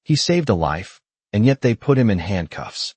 He saved a life, and yet they put him in handcuffs.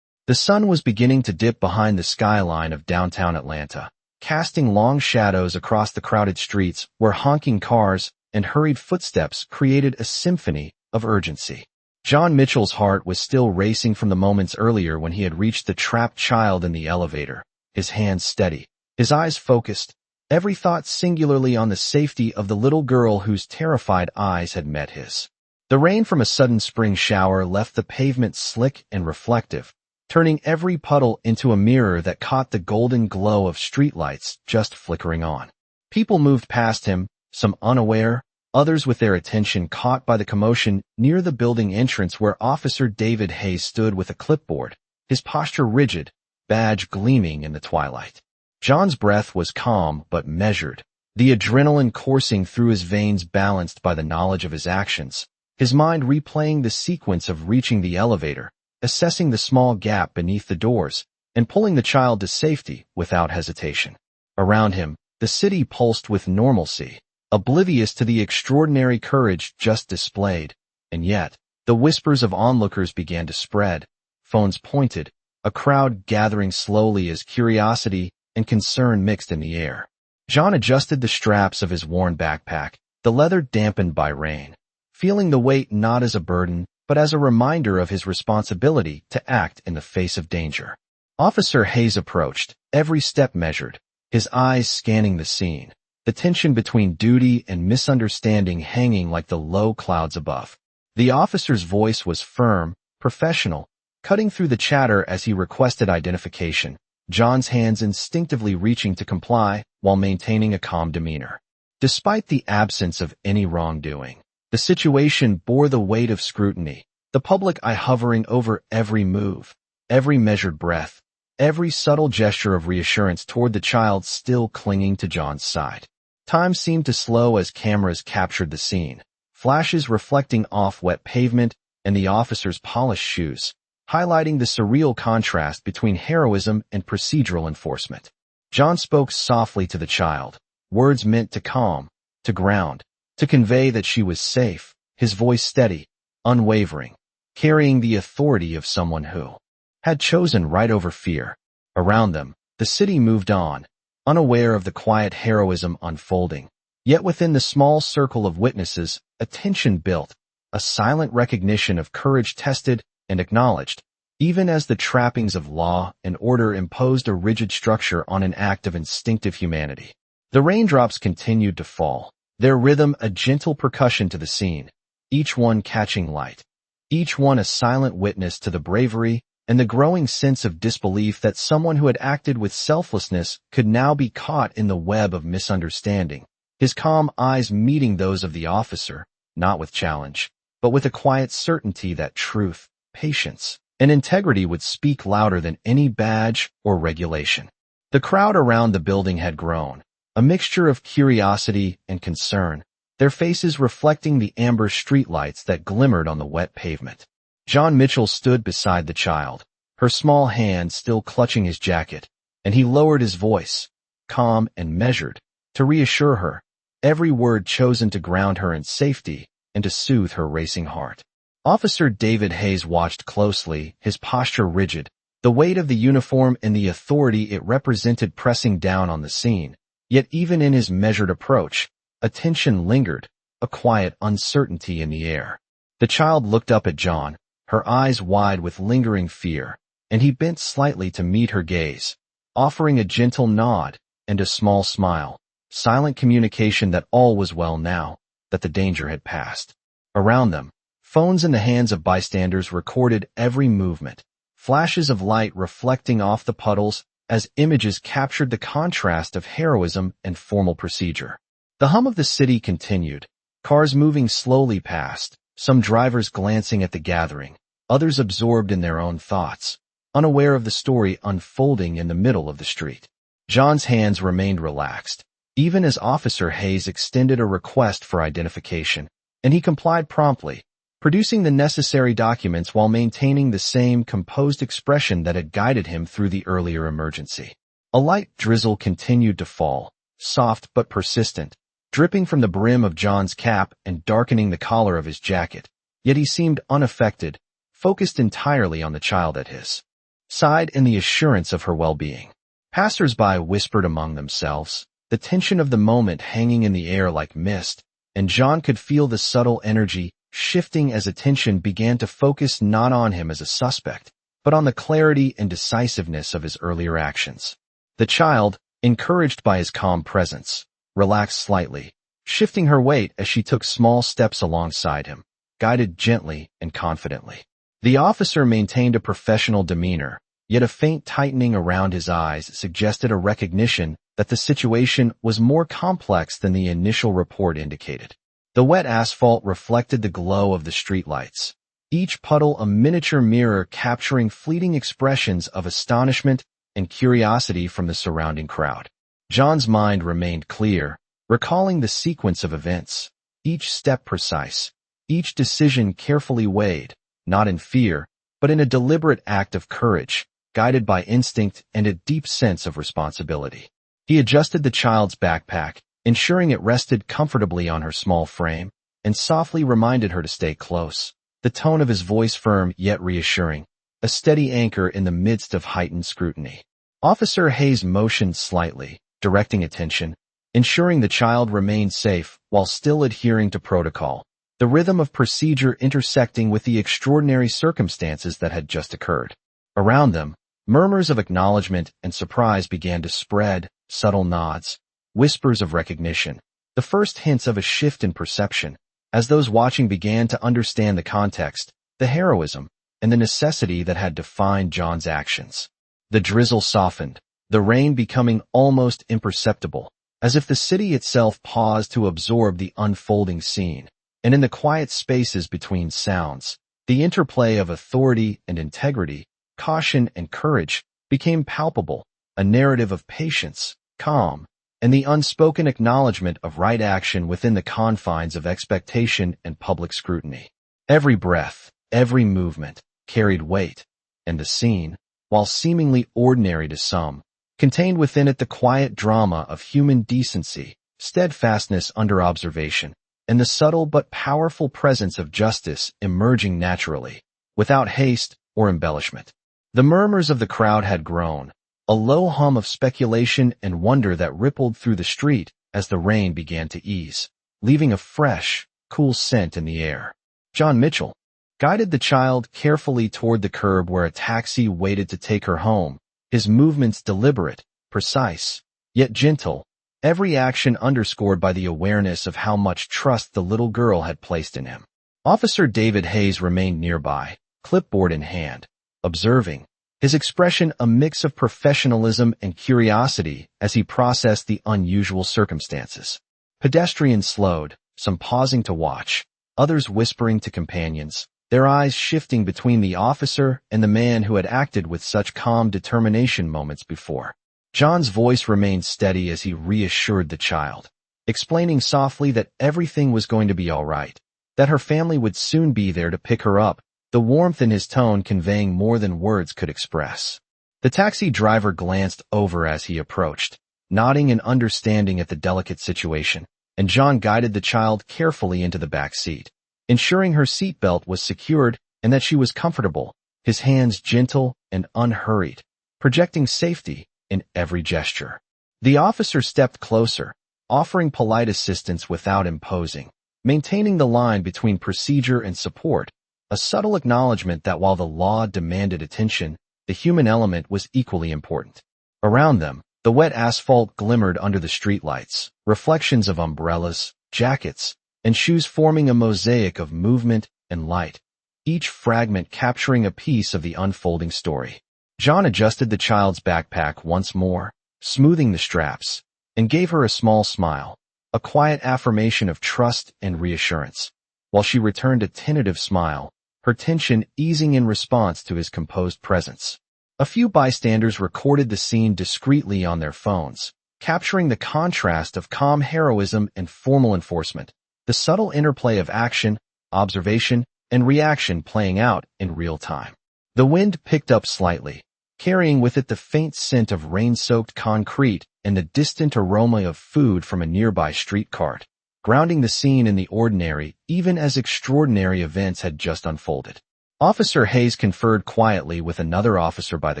The sun was beginning to dip behind the skyline of downtown Atlanta, casting long shadows across the crowded streets where honking cars and hurried footsteps created a symphony of urgency. John Mitchell's heart was still racing from the moments earlier when he had reached the trapped child in the elevator, his hands steady, his eyes focused, every thought singularly on the safety of the little girl whose terrified eyes had met his. The rain from a sudden spring shower left the pavement slick and reflective, turning every puddle into a mirror that caught the golden glow of streetlights just flickering on. People moved past him, some unaware, others with their attention caught by the commotion near the building entrance where Officer David Hayes stood with a clipboard, his posture rigid, badge gleaming in the twilight. John's breath was calm but measured, the adrenaline coursing through his veins balanced by the knowledge of his actions, his mind replaying the sequence of reaching the elevator, assessing the small gap beneath the doors, and pulling the child to safety without hesitation. Around him, the city pulsed with normalcy, oblivious to the extraordinary courage just displayed, and yet, the whispers of onlookers began to spread, phones pointed, a crowd gathering slowly as curiosity and concern mixed in the air. John adjusted the straps of his worn backpack, the leather dampened by rain, feeling the weight not as a burden, but as a reminder of his responsibility to act in the face of danger. Officer Hayes approached, every step measured, his eyes scanning the scene, the tension between duty and misunderstanding hanging like the low clouds above. The officer's voice was firm, professional, cutting through the chatter as he requested identification, John's hands instinctively reaching to comply while maintaining a calm demeanor. Despite the absence of any wrongdoing, the situation bore the weight of scrutiny, the public eye hovering over every move, every measured breath, every subtle gesture of reassurance toward the child still clinging to John's side. Time seemed to slow as cameras captured the scene, flashes reflecting off wet pavement and the officer's polished shoes, highlighting the surreal contrast between heroism and procedural enforcement. John spoke softly to the child, words meant to calm, to ground, to convey that she was safe, his voice steady, unwavering, carrying the authority of someone who had chosen right over fear. Around them, the city moved on, unaware of the quiet heroism unfolding. Yet within the small circle of witnesses, a tension built, a silent recognition of courage tested and acknowledged, even as the trappings of law and order imposed a rigid structure on an act of instinctive humanity. The raindrops continued to fall, their rhythm a gentle percussion to the scene, each one catching light, each one a silent witness to the bravery and the growing sense of disbelief that someone who had acted with selflessness could now be caught in the web of misunderstanding, his calm eyes meeting those of the officer, not with challenge, but with a quiet certainty that truth, patience, and integrity would speak louder than any badge or regulation. The crowd around the building had grown, a mixture of curiosity and concern, their faces reflecting the amber streetlights that glimmered on the wet pavement. John Mitchell stood beside the child, her small hand still clutching his jacket, and he lowered his voice, calm and measured, to reassure her, every word chosen to ground her in safety and to soothe her racing heart. Officer David Hayes watched closely, his posture rigid, the weight of the uniform and the authority it represented pressing down on the scene. Yet even in his measured approach, a tension lingered, a quiet uncertainty in the air. The child looked up at John, her eyes wide with lingering fear, and he bent slightly to meet her gaze, offering a gentle nod and a small smile, silent communication that all was well now, that the danger had passed. Around them, phones in the hands of bystanders recorded every movement, flashes of light reflecting off the puddles as images captured the contrast of heroism and formal procedure. The hum of the city continued, cars moving slowly past, some drivers glancing at the gathering, others absorbed in their own thoughts, unaware of the story unfolding in the middle of the street. John's hands remained relaxed, even as Officer Hayes extended a request for identification, and he complied promptly, producing the necessary documents while maintaining the same composed expression that had guided him through the earlier emergency. A light drizzle continued to fall, soft but persistent, dripping from the brim of John's cap and darkening the collar of his jacket, yet he seemed unaffected, focused entirely on the child at his side and the assurance of her well-being. Passers-by whispered among themselves, the tension of the moment hanging in the air like mist, and John could feel the subtle energy shifting as attention began to focus not on him as a suspect, but on the clarity and decisiveness of his earlier actions. The child, encouraged by his calm presence, relaxed slightly, shifting her weight as she took small steps alongside him, guided gently and confidently. The officer maintained a professional demeanor, yet a faint tightening around his eyes suggested a recognition that the situation was more complex than the initial report indicated. The wet asphalt reflected the glow of the streetlights, each puddle a miniature mirror capturing fleeting expressions of astonishment and curiosity from the surrounding crowd. John's mind remained clear, recalling the sequence of events, each step precise, each decision carefully weighed, not in fear, but in a deliberate act of courage, guided by instinct and a deep sense of responsibility. He adjusted the child's backpack, ensuring it rested comfortably on her small frame, and softly reminded her to stay close, the tone of his voice firm yet reassuring, a steady anchor in the midst of heightened scrutiny. Officer Hayes motioned slightly, directing attention, ensuring the child remained safe while still adhering to protocol, the rhythm of procedure intersecting with the extraordinary circumstances that had just occurred. Around them, murmurs of acknowledgement and surprise began to spread, subtle nods, whispers of recognition, the first hints of a shift in perception, as those watching began to understand the context, the heroism, and the necessity that had defined John's actions. The drizzle softened, the rain becoming almost imperceptible, as if the city itself paused to absorb the unfolding scene. And in the quiet spaces between sounds, the interplay of authority and integrity, caution and courage, became palpable, a narrative of patience, calm, and the unspoken acknowledgement of right action within the confines of expectation and public scrutiny. Every breath, every movement, carried weight, and the scene, while seemingly ordinary to some, contained within it the quiet drama of human decency, steadfastness under observation, and the subtle but powerful presence of justice emerging naturally, without haste or embellishment. The murmurs of the crowd had grown, a low hum of speculation and wonder that rippled through the street as the rain began to ease, leaving a fresh, cool scent in the air. John Mitchell guided the child carefully toward the curb where a taxi waited to take her home, his movements deliberate, precise, yet gentle, every action underscored by the awareness of how much trust the little girl had placed in him. Officer David Hayes remained nearby, clipboard in hand, observing, his expression a mix of professionalism and curiosity as he processed the unusual circumstances. Pedestrians slowed, some pausing to watch, others whispering to companions, their eyes shifting between the officer and the man who had acted with such calm determination moments before. John's voice remained steady as he reassured the child, explaining softly that everything was going to be all right, that her family would soon be there to pick her up, the warmth in his tone conveying more than words could express. The taxi driver glanced over as he approached, nodding in understanding at the delicate situation, and John guided the child carefully into the back seat, ensuring her seatbelt was secured and that she was comfortable, his hands gentle and unhurried, projecting safety in every gesture. The officer stepped closer, offering polite assistance without imposing, maintaining the line between procedure and support, a subtle acknowledgement that while the law demanded attention, the human element was equally important. Around them, the wet asphalt glimmered under the streetlights, reflections of umbrellas, jackets, and shoes forming a mosaic of movement and light, each fragment capturing a piece of the unfolding story. John adjusted the child's backpack once more, smoothing the straps, and gave her a small smile, a quiet affirmation of trust and reassurance, while she returned a tentative smile, her tension easing in response to his composed presence. A few bystanders recorded the scene discreetly on their phones, capturing the contrast of calm heroism and formal enforcement, the subtle interplay of action, observation, and reaction playing out in real time. The wind picked up slightly, carrying with it the faint scent of rain-soaked concrete and the distant aroma of food from a nearby street cart, grounding the scene in the ordinary, even as extraordinary events had just unfolded. Officer Hayes conferred quietly with another officer by the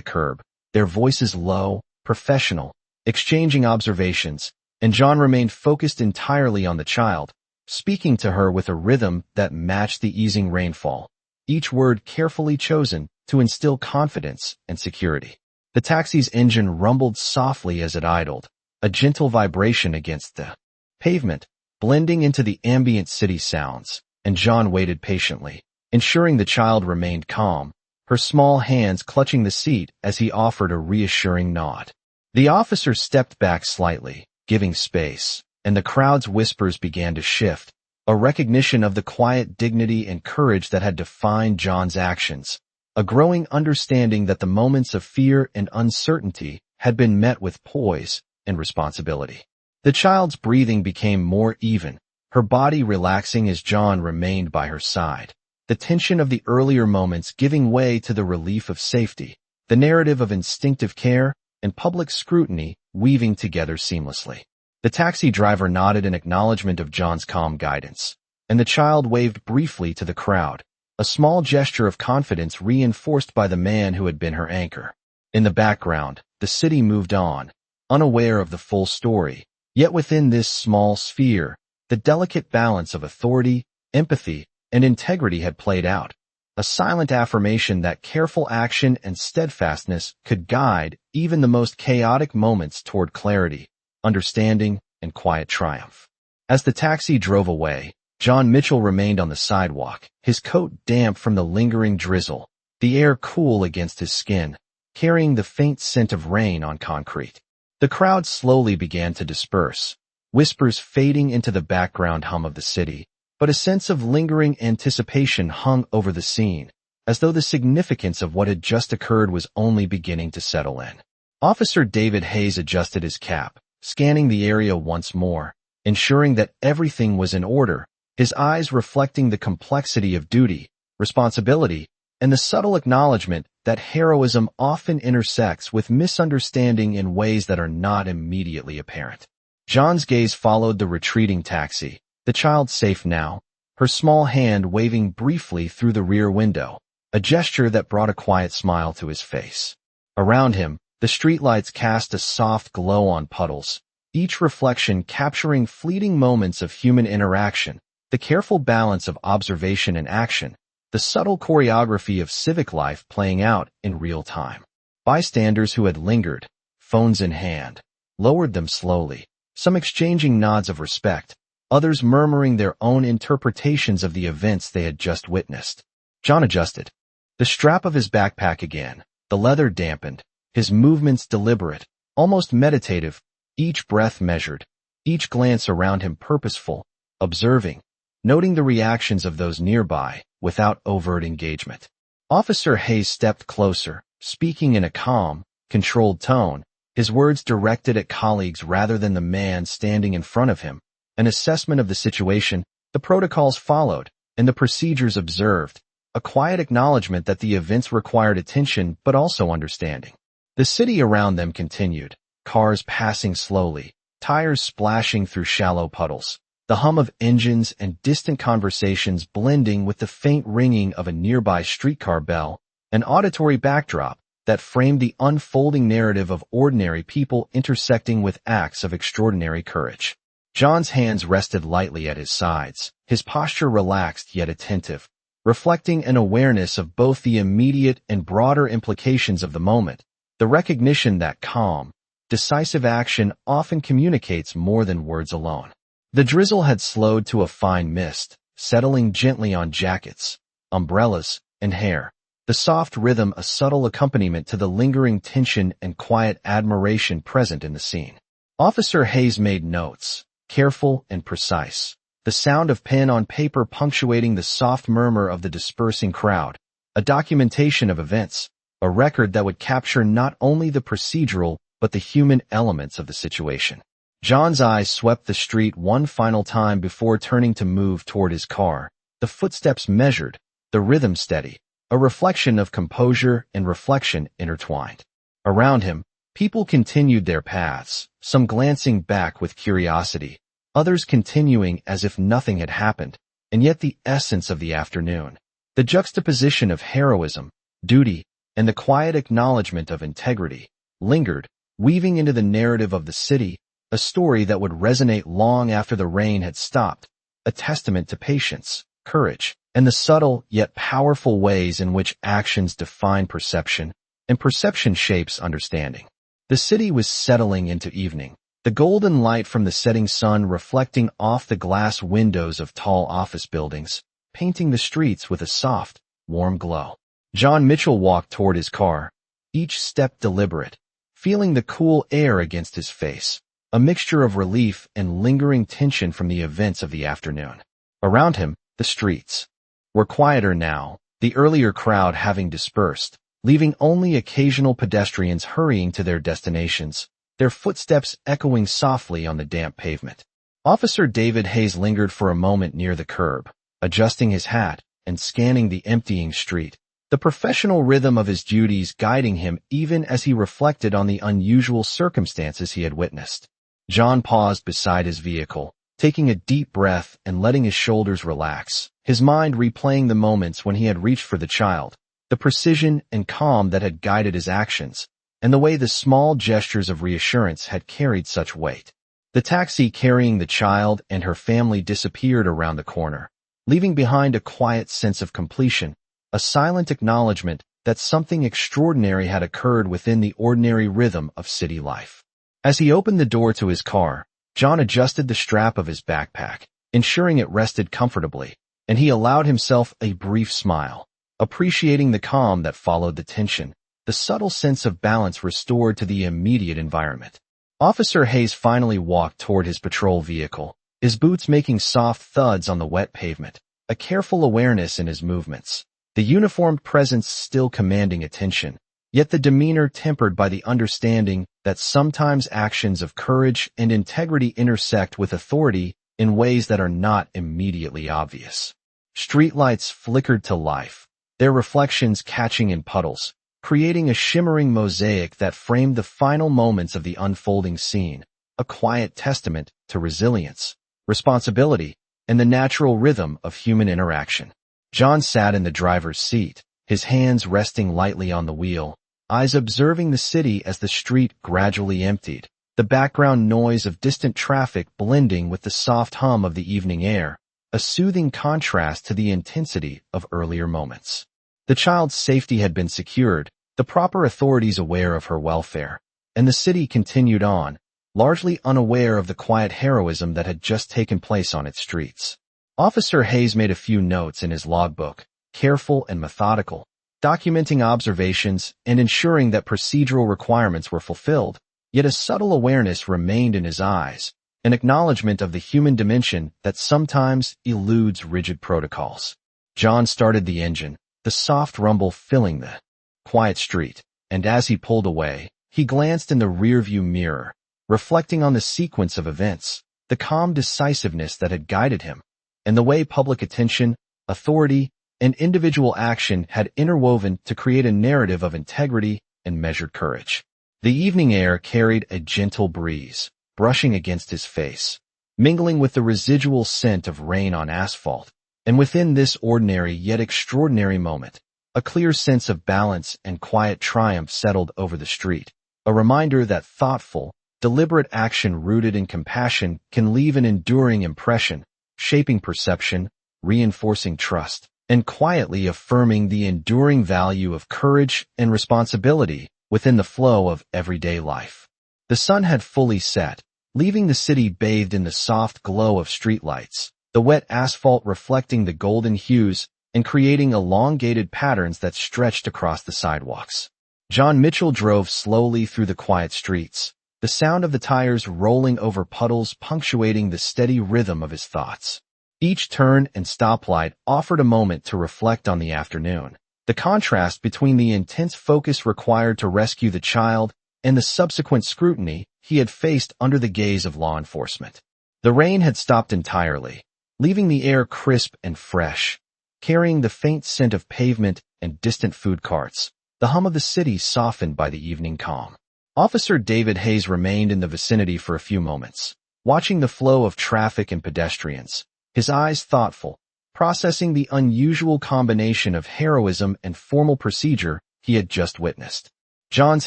curb, their voices low, professional, exchanging observations, and John remained focused entirely on the child, speaking to her with a rhythm that matched the easing rainfall, each word carefully chosen to instill confidence and security. The taxi's engine rumbled softly as it idled, a gentle vibration against the pavement, blending into the ambient city sounds, and John waited patiently, ensuring the child remained calm, her small hands clutching the seat as he offered a reassuring nod. The officer stepped back slightly, giving space, and the crowd's whispers began to shift, a recognition of the quiet dignity and courage that had defined John's actions, a growing understanding that the moments of fear and uncertainty had been met with poise and responsibility. The child's breathing became more even, her body relaxing as John remained by her side, the tension of the earlier moments giving way to the relief of safety, the narrative of instinctive care and public scrutiny weaving together seamlessly. The taxi driver nodded in acknowledgement of John's calm guidance, and the child waved briefly to the crowd, a small gesture of confidence reinforced by the man who had been her anchor. In the background, the city moved on, unaware of the full story, yet within this small sphere, the delicate balance of authority, empathy, and integrity had played out, a silent affirmation that careful action and steadfastness could guide even the most chaotic moments toward clarity, understanding, and quiet triumph. As the taxi drove away, John Mitchell remained on the sidewalk, his coat damp from the lingering drizzle, the air cool against his skin, carrying the faint scent of rain on concrete. The crowd slowly began to disperse, whispers fading into the background hum of the city, but a sense of lingering anticipation hung over the scene, as though the significance of what had just occurred was only beginning to settle in. Officer David Hayes adjusted his cap, scanning the area once more, ensuring that everything was in order, his eyes reflecting the complexity of duty, responsibility, and the subtle acknowledgement that heroism often intersects with misunderstanding in ways that are not immediately apparent. John's gaze followed the retreating taxi, the child safe now, her small hand waving briefly through the rear window, a gesture that brought a quiet smile to his face. Around him, the streetlights cast a soft glow on puddles, each reflection capturing fleeting moments of human interaction, the careful balance of observation and action, the subtle choreography of civic life playing out in real time. Bystanders who had lingered, phones in hand, lowered them slowly, some exchanging nods of respect, others murmuring their own interpretations of the events they had just witnessed. John adjusted the strap of his backpack again, the leather dampened, his movements deliberate, almost meditative, each breath measured, each glance around him purposeful, observing, noting the reactions of those nearby, without overt engagement. Officer Hayes stepped closer, speaking in a calm, controlled tone, his words directed at colleagues rather than the man standing in front of him. An assessment of the situation, the protocols followed, and the procedures observed, a quiet acknowledgement that the events required attention but also understanding. The city around them continued, cars passing slowly, tires splashing through shallow puddles, the hum of engines and distant conversations blending with the faint ringing of a nearby streetcar bell, an auditory backdrop that framed the unfolding narrative of ordinary people intersecting with acts of extraordinary courage. John's hands rested lightly at his sides, his posture relaxed yet attentive, reflecting an awareness of both the immediate and broader implications of the moment, the recognition that calm, decisive action often communicates more than words alone. The drizzle had slowed to a fine mist, settling gently on jackets, umbrellas, and hair, the soft rhythm a subtle accompaniment to the lingering tension and quiet admiration present in the scene. Officer Hayes made notes, careful and precise, the sound of pen on paper punctuating the soft murmur of the dispersing crowd, a documentation of events, a record that would capture not only the procedural but the human elements of the situation. John's eyes swept the street one final time before turning to move toward his car, the footsteps measured, the rhythm steady, a reflection of composure and reflection intertwined. Around him, people continued their paths, some glancing back with curiosity, others continuing as if nothing had happened, and yet the essence of the afternoon. The juxtaposition of heroism, duty, and the quiet acknowledgement of integrity lingered, weaving into the narrative of the city, a story that would resonate long after the rain had stopped, a testament to patience, courage, and the subtle yet powerful ways in which actions define perception, and perception shapes understanding. The city was settling into evening, the golden light from the setting sun reflecting off the glass windows of tall office buildings, painting the streets with a soft, warm glow. John Mitchell walked toward his car, each step deliberate, feeling the cool air against his face, a mixture of relief and lingering tension from the events of the afternoon. Around him, the streets were quieter now, the earlier crowd having dispersed, leaving only occasional pedestrians hurrying to their destinations, their footsteps echoing softly on the damp pavement. Officer David Hayes lingered for a moment near the curb, adjusting his hat and scanning the emptying street, the professional rhythm of his duties guiding him even as he reflected on the unusual circumstances he had witnessed. John paused beside his vehicle, taking a deep breath and letting his shoulders relax, his mind replaying the moments when he had reached for the child, the precision and calm that had guided his actions, and the way the small gestures of reassurance had carried such weight. The taxi carrying the child and her family disappeared around the corner, leaving behind a quiet sense of completion, a silent acknowledgement that something extraordinary had occurred within the ordinary rhythm of city life. As he opened the door to his car, John adjusted the strap of his backpack, ensuring it rested comfortably, and he allowed himself a brief smile, appreciating the calm that followed the tension, the subtle sense of balance restored to the immediate environment. Officer Hayes finally walked toward his patrol vehicle, his boots making soft thuds on the wet pavement, a careful awareness in his movements, the uniformed presence still commanding attention, yet the demeanor tempered by the understanding that sometimes actions of courage and integrity intersect with authority in ways that are not immediately obvious. Streetlights flickered to life, their reflections catching in puddles, creating a shimmering mosaic that framed the final moments of the unfolding scene, a quiet testament to resilience, responsibility, and the natural rhythm of human interaction. John sat in the driver's seat, his hands resting lightly on the wheel, eyes observing the city as the street gradually emptied, the background noise of distant traffic blending with the soft hum of the evening air, a soothing contrast to the intensity of earlier moments. The child's safety had been secured, the proper authorities aware of her welfare, and the city continued on, largely unaware of the quiet heroism that had just taken place on its streets. Officer Hayes made a few notes in his logbook, careful and methodical, documenting observations and ensuring that procedural requirements were fulfilled, yet a subtle awareness remained in his eyes, an acknowledgement of the human dimension that sometimes eludes rigid protocols. John started the engine, the soft rumble filling the quiet street, and as he pulled away, he glanced in the rearview mirror, reflecting on the sequence of events, the calm decisiveness that had guided him, and the way public attention, authority, and individual action had interwoven to create a narrative of integrity and measured courage. The evening air carried a gentle breeze, brushing against his face, mingling with the residual scent of rain on asphalt, and within this ordinary yet extraordinary moment, a clear sense of balance and quiet triumph settled over the street, a reminder that thoughtful, deliberate action rooted in compassion can leave an enduring impression, shaping perception, reinforcing trust, and quietly affirming the enduring value of courage and responsibility within the flow of everyday life. The sun had fully set, leaving the city bathed in the soft glow of streetlights, the wet asphalt reflecting the golden hues and creating elongated patterns that stretched across the sidewalks. John Mitchell drove slowly through the quiet streets, the sound of the tires rolling over puddles punctuating the steady rhythm of his thoughts. Each turn and stoplight offered a moment to reflect on the afternoon, the contrast between the intense focus required to rescue the child and the subsequent scrutiny he had faced under the gaze of law enforcement. The rain had stopped entirely, leaving the air crisp and fresh, carrying the faint scent of pavement and distant food carts, the hum of the city softened by the evening calm. Officer David Hayes remained in the vicinity for a few moments, watching the flow of traffic and pedestrians, his eyes thoughtful, processing the unusual combination of heroism and formal procedure he had just witnessed. John's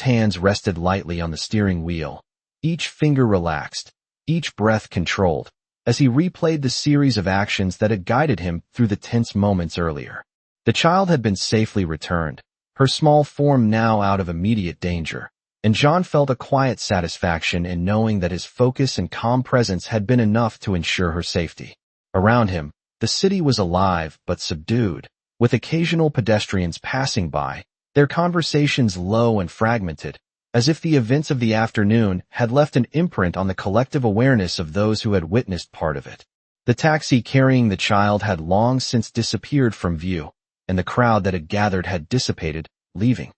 hands rested lightly on the steering wheel, each finger relaxed, each breath controlled, as he replayed the series of actions that had guided him through the tense moments earlier. The child had been safely returned, her small form now out of immediate danger, and John felt a quiet satisfaction in knowing that his focus and calm presence had been enough to ensure her safety. Around him, the city was alive but subdued, with occasional pedestrians passing by, their conversations low and fragmented, as if the events of the afternoon had left an imprint on the collective awareness of those who had witnessed part of it. The taxi carrying the child had long since disappeared from view, and the crowd that had gathered had dissipated, leaving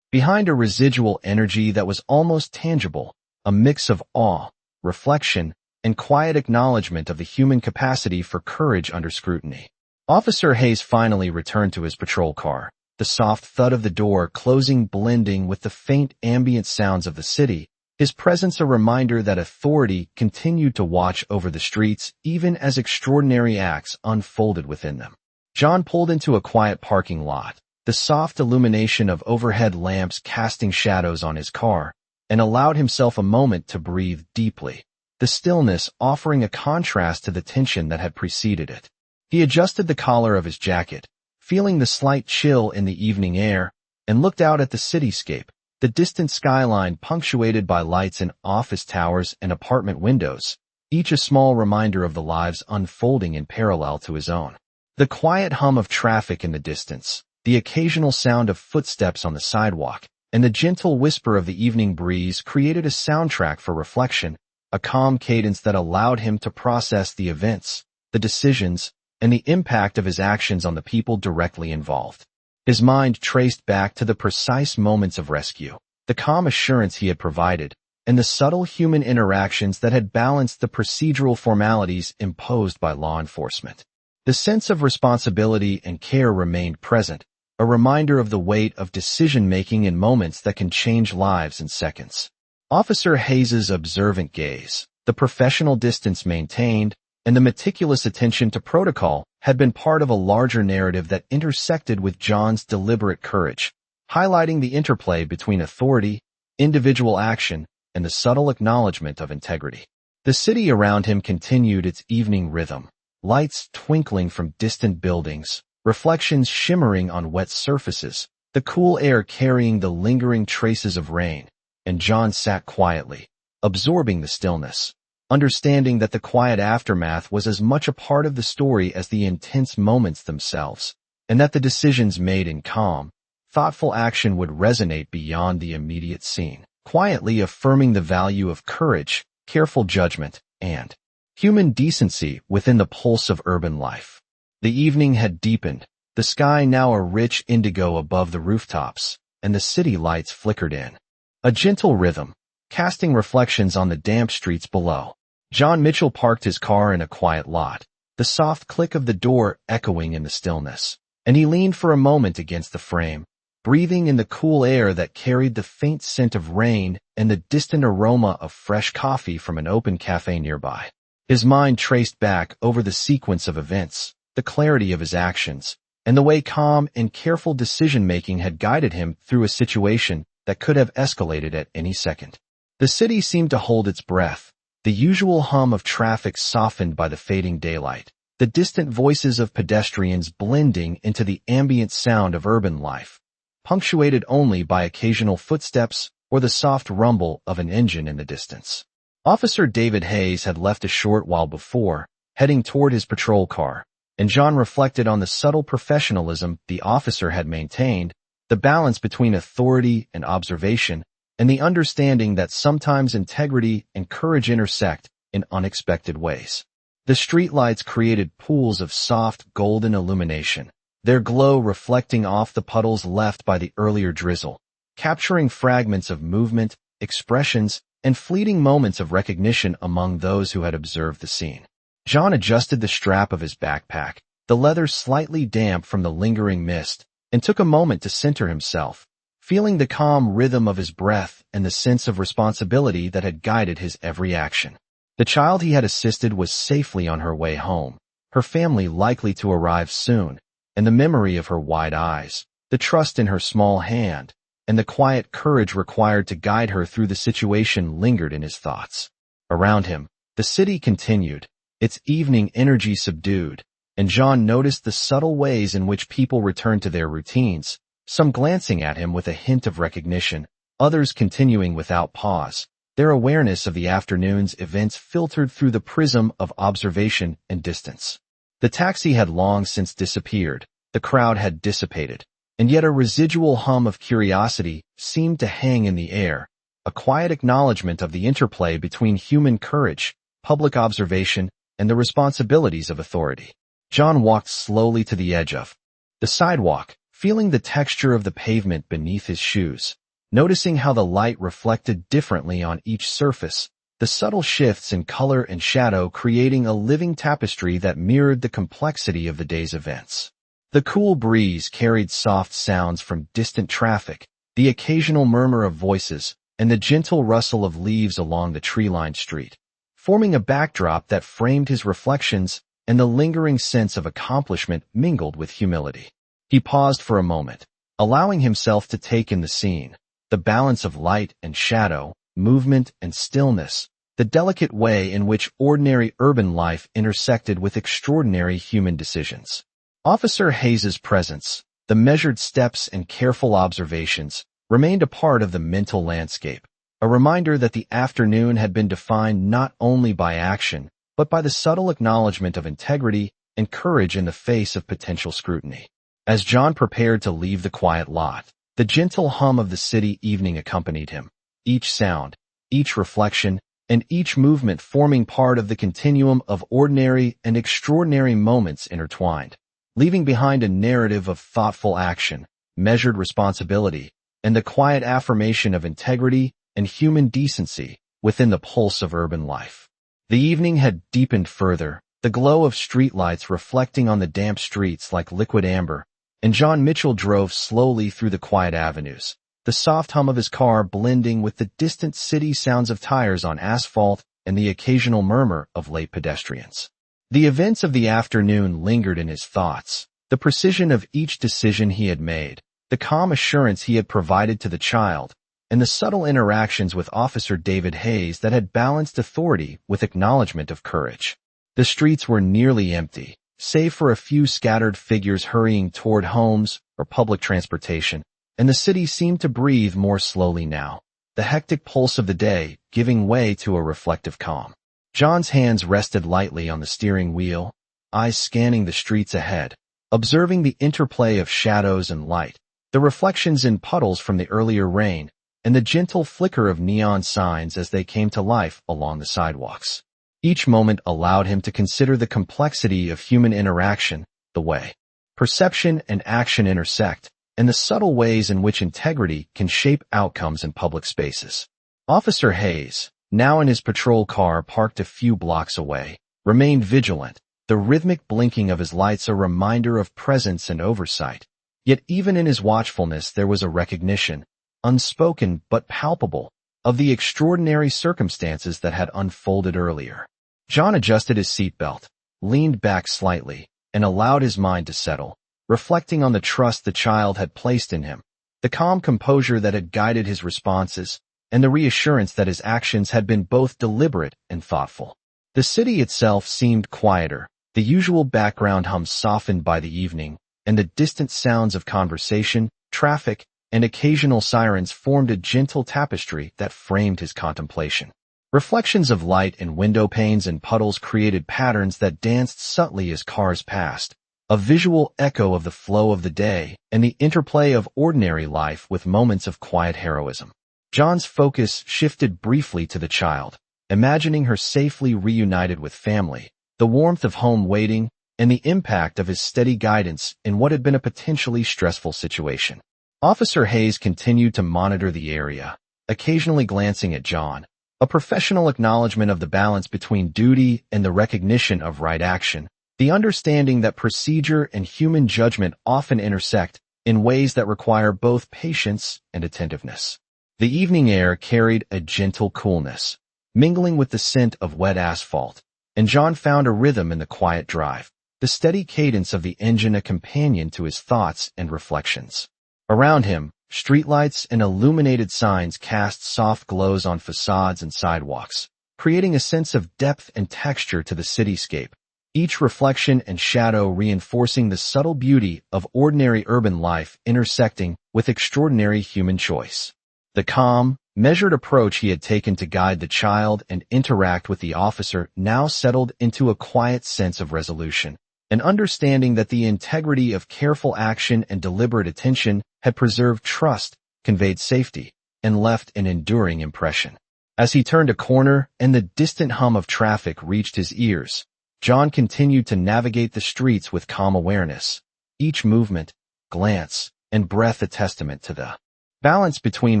behind a residual energy that was almost tangible, a mix of awe, reflection, and quiet acknowledgement of the human capacity for courage under scrutiny. Officer Hayes finally returned to his patrol car, the soft thud of the door closing blending with the faint ambient sounds of the city, his presence a reminder that authority continued to watch over the streets even as extraordinary acts unfolded within them. John pulled into a quiet parking lot, the soft illumination of overhead lamps casting shadows on his car, and allowed himself a moment to breathe deeply, the stillness offering a contrast to the tension that had preceded it. He adjusted the collar of his jacket, feeling the slight chill in the evening air, and looked out at the cityscape, the distant skyline punctuated by lights in office towers and apartment windows, each a small reminder of the lives unfolding in parallel to his own. The quiet hum of traffic in the distance, the occasional sound of footsteps on the sidewalk, and the gentle whisper of the evening breeze created a soundtrack for reflection, a calm cadence that allowed him to process the events, the decisions, and the impact of his actions on the people directly involved. His mind traced back to the precise moments of rescue, the calm assurance he had provided, and the subtle human interactions that had balanced the procedural formalities imposed by law enforcement. The sense of responsibility and care remained present, a reminder of the weight of decision-making in moments that can change lives in seconds. Officer Hayes's observant gaze, the professional distance maintained, and the meticulous attention to protocol had been part of a larger narrative that intersected with John's deliberate courage, highlighting the interplay between authority, individual action, and the subtle acknowledgement of integrity. The city around him continued its evening rhythm, lights twinkling from distant buildings, reflections shimmering on wet surfaces, the cool air carrying the lingering traces of rain, and John sat quietly, absorbing the stillness, understanding that the quiet aftermath was as much a part of the story as the intense moments themselves, and that the decisions made in calm, thoughtful action would resonate beyond the immediate scene, quietly affirming the value of courage, careful judgment, and human decency within the pulse of urban life. The evening had deepened, the sky now a rich indigo above the rooftops, and the city lights flickered in. A gentle rhythm, casting reflections on the damp streets below. John Mitchell parked his car in a quiet lot, the soft click of the door echoing in the stillness, and he leaned for a moment against the frame, breathing in the cool air that carried the faint scent of rain and the distant aroma of fresh coffee from an open cafe nearby. His mind traced back over the sequence of events, the clarity of his actions, and the way calm and careful decision-making had guided him through a situation that could have escalated at any second. The city seemed to hold its breath, the usual hum of traffic softened by the fading daylight, the distant voices of pedestrians blending into the ambient sound of urban life, punctuated only by occasional footsteps or the soft rumble of an engine in the distance. Officer David Hayes had left a short while before, heading toward his patrol car, and John reflected on the subtle professionalism the officer had maintained, the balance between authority and observation, and the understanding that sometimes integrity and courage intersect in unexpected ways. The streetlights created pools of soft golden illumination, their glow reflecting off the puddles left by the earlier drizzle, capturing fragments of movement, expressions, and fleeting moments of recognition among those who had observed the scene. John adjusted the strap of his backpack, the leather slightly damp from the lingering mist, and took a moment to center himself, feeling the calm rhythm of his breath and the sense of responsibility that had guided his every action. The child he had assisted was safely on her way home, her family likely to arrive soon, and the memory of her wide eyes, the trust in her small hand, and the quiet courage required to guide her through the situation lingered in his thoughts. Around him, the city continued, its evening energy subdued, and John noticed the subtle ways in which people returned to their routines, some glancing at him with a hint of recognition, others continuing without pause, their awareness of the afternoon's events filtered through the prism of observation and distance. The taxi had long since disappeared, the crowd had dissipated, and yet a residual hum of curiosity seemed to hang in the air, a quiet acknowledgement of the interplay between human courage, public observation, and the responsibilities of authority. John walked slowly to the edge of the sidewalk, feeling the texture of the pavement beneath his shoes, noticing how the light reflected differently on each surface, the subtle shifts in color and shadow creating a living tapestry that mirrored the complexity of the day's events. The cool breeze carried soft sounds from distant traffic, the occasional murmur of voices, and the gentle rustle of leaves along the tree-lined street, forming a backdrop that framed his reflections, and the lingering sense of accomplishment mingled with humility. He paused for a moment, allowing himself to take in the scene, the balance of light and shadow, movement and stillness, the delicate way in which ordinary urban life intersected with extraordinary human decisions. Officer Hayes's presence, the measured steps and careful observations, remained a part of the mental landscape, a reminder that the afternoon had been defined not only by action, but by the subtle acknowledgement of integrity and courage in the face of potential scrutiny. As John prepared to leave the quiet lot, the gentle hum of the city evening accompanied him, each sound, each reflection, and each movement forming part of the continuum of ordinary and extraordinary moments intertwined, leaving behind a narrative of thoughtful action, measured responsibility, and the quiet affirmation of integrity and human decency within the pulse of urban life. The evening had deepened further, the glow of streetlights reflecting on the damp streets like liquid amber, and John Mitchell drove slowly through the quiet avenues, the soft hum of his car blending with the distant city sounds of tires on asphalt and the occasional murmur of late pedestrians. The events of the afternoon lingered in his thoughts, the precision of each decision he had made, the calm assurance he had provided to the child, and the subtle interactions with Officer David Hayes that had balanced authority with acknowledgement of courage. The streets were nearly empty, save for a few scattered figures hurrying toward homes or public transportation, and the city seemed to breathe more slowly now, the hectic pulse of the day giving way to a reflective calm. John's hands rested lightly on the steering wheel, eyes scanning the streets ahead, observing the interplay of shadows and light, the reflections in puddles from the earlier rain, and the gentle flicker of neon signs as they came to life along the sidewalks. Each moment allowed him to consider the complexity of human interaction, the way perception and action intersect, and the subtle ways in which integrity can shape outcomes in public spaces. Officer Hayes, now in his patrol car parked a few blocks away, remained vigilant, the rhythmic blinking of his lights a reminder of presence and oversight. Yet even in his watchfulness there was a recognition, unspoken but palpable, of the extraordinary circumstances that had unfolded earlier. John adjusted his seatbelt, leaned back slightly, and allowed his mind to settle, reflecting on the trust the child had placed in him, the calm composure that had guided his responses, and the reassurance that his actions had been both deliberate and thoughtful. The city itself seemed quieter, the usual background hum softened by the evening, and the distant sounds of conversation, traffic, and occasional sirens formed a gentle tapestry that framed his contemplation. Reflections of light in window panes and puddles created patterns that danced subtly as cars passed, a visual echo of the flow of the day and the interplay of ordinary life with moments of quiet heroism. John's focus shifted briefly to the child, imagining her safely reunited with family, the warmth of home waiting, and the impact of his steady guidance in what had been a potentially stressful situation. Officer Hayes continued to monitor the area, occasionally glancing at John, a professional acknowledgement of the balance between duty and the recognition of right action, the understanding that procedure and human judgment often intersect in ways that require both patience and attentiveness. The evening air carried a gentle coolness, mingling with the scent of wet asphalt, and John found a rhythm in the quiet drive, the steady cadence of the engine a companion to his thoughts and reflections. Around him, streetlights and illuminated signs cast soft glows on facades and sidewalks, creating a sense of depth and texture to the cityscape, each reflection and shadow reinforcing the subtle beauty of ordinary urban life intersecting with extraordinary human choice. The calm, measured approach he had taken to guide the child and interact with the officer now settled into a quiet sense of resolution, an understanding that the integrity of careful action and deliberate attention had preserved trust, conveyed safety, and left an enduring impression. As he turned a corner and the distant hum of traffic reached his ears, John continued to navigate the streets with calm awareness, each movement, glance, and breath a testament to the balance between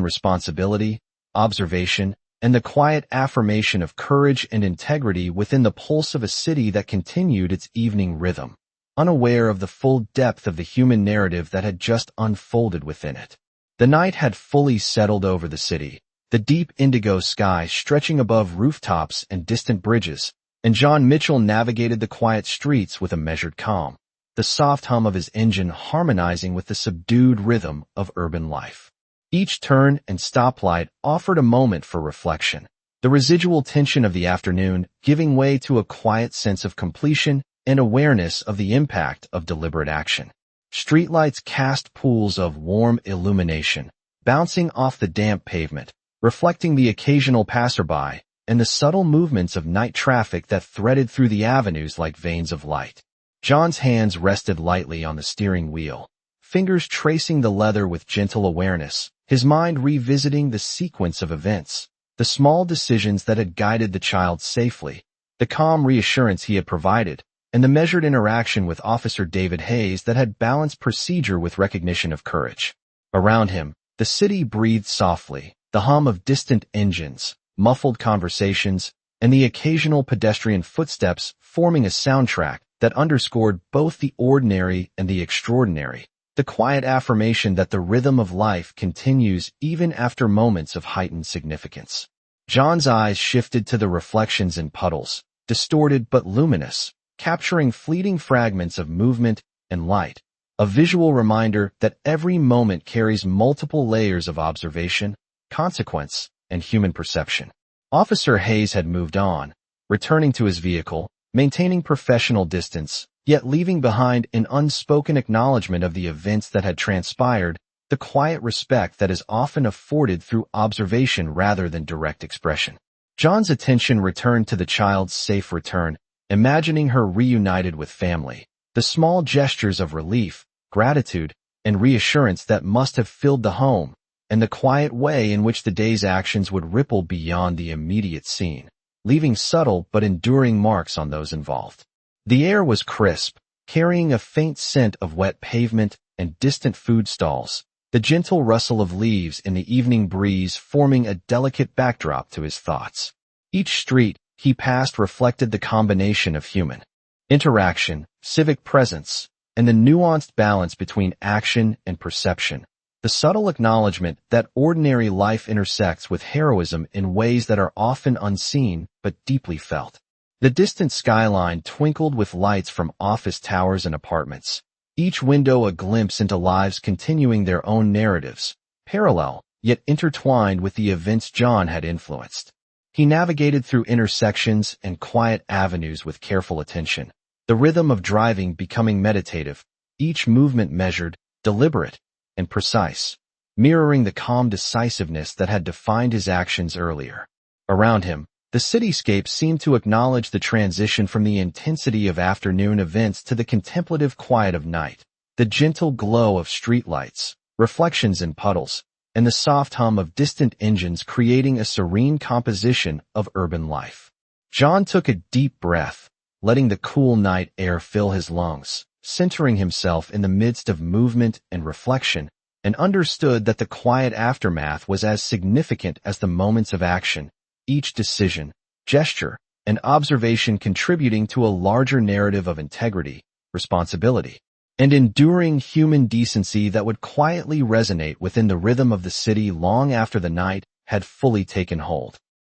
responsibility, observation, and the quiet affirmation of courage and integrity within the pulse of a city that continued its evening rhythm, unaware of the full depth of the human narrative that had just unfolded within it. The night had fully settled over the city, the deep indigo sky stretching above rooftops and distant bridges, and John Mitchell navigated the quiet streets with a measured calm, the soft hum of his engine harmonizing with the subdued rhythm of urban life. Each turn and stoplight offered a moment for reflection, the residual tension of the afternoon giving way to a quiet sense of completion and awareness of the impact of deliberate action. Streetlights cast pools of warm illumination, bouncing off the damp pavement, reflecting the occasional passerby and the subtle movements of night traffic that threaded through the avenues like veins of light. John's hands rested lightly on the steering wheel, fingers tracing the leather with gentle awareness, his mind revisiting the sequence of events, the small decisions that had guided the child safely, the calm reassurance he had provided, and the measured interaction with Officer David Hayes that had balanced procedure with recognition of courage. Around him, the city breathed softly, the hum of distant engines, muffled conversations, and the occasional pedestrian footsteps forming a soundtrack that underscored both the ordinary and the extraordinary, the quiet affirmation that the rhythm of life continues even after moments of heightened significance. John's eyes shifted to the reflections in puddles, distorted but luminous, capturing fleeting fragments of movement and light, a visual reminder that every moment carries multiple layers of observation, consequence, and human perception. Officer Hayes had moved on, returning to his vehicle, maintaining professional distance, yet leaving behind an unspoken acknowledgement of the events that had transpired, the quiet respect that is often afforded through observation rather than direct expression. John's attention returned to the child's safe return, imagining her reunited with family, the small gestures of relief, gratitude, and reassurance that must have filled the home, and the quiet way in which the day's actions would ripple beyond the immediate scene, leaving subtle but enduring marks on those involved. The air was crisp, carrying a faint scent of wet pavement and distant food stalls, the gentle rustle of leaves in the evening breeze forming a delicate backdrop to his thoughts. Each street he passed reflected the combination of human interaction, civic presence, and the nuanced balance between action and perception, the subtle acknowledgement that ordinary life intersects with heroism in ways that are often unseen but deeply felt. The distant skyline twinkled with lights from office towers and apartments, each window a glimpse into lives continuing their own narratives, parallel, yet intertwined with the events John had influenced. He navigated through intersections and quiet avenues with careful attention, the rhythm of driving becoming meditative, each movement measured, deliberate, and precise, mirroring the calm decisiveness that had defined his actions earlier. Around him, the cityscape seemed to acknowledge the transition from the intensity of afternoon events to the contemplative quiet of night, the gentle glow of streetlights, reflections in puddles, and the soft hum of distant engines creating a serene composition of urban life. John took a deep breath, letting the cool night air fill his lungs, centering himself in the midst of movement and reflection, and understood that the quiet aftermath was as significant as the moments of action, each decision, gesture, and observation contributing to a larger narrative of integrity, responsibility, and enduring human decency that would quietly resonate within the rhythm of the city long after the night had fully taken hold.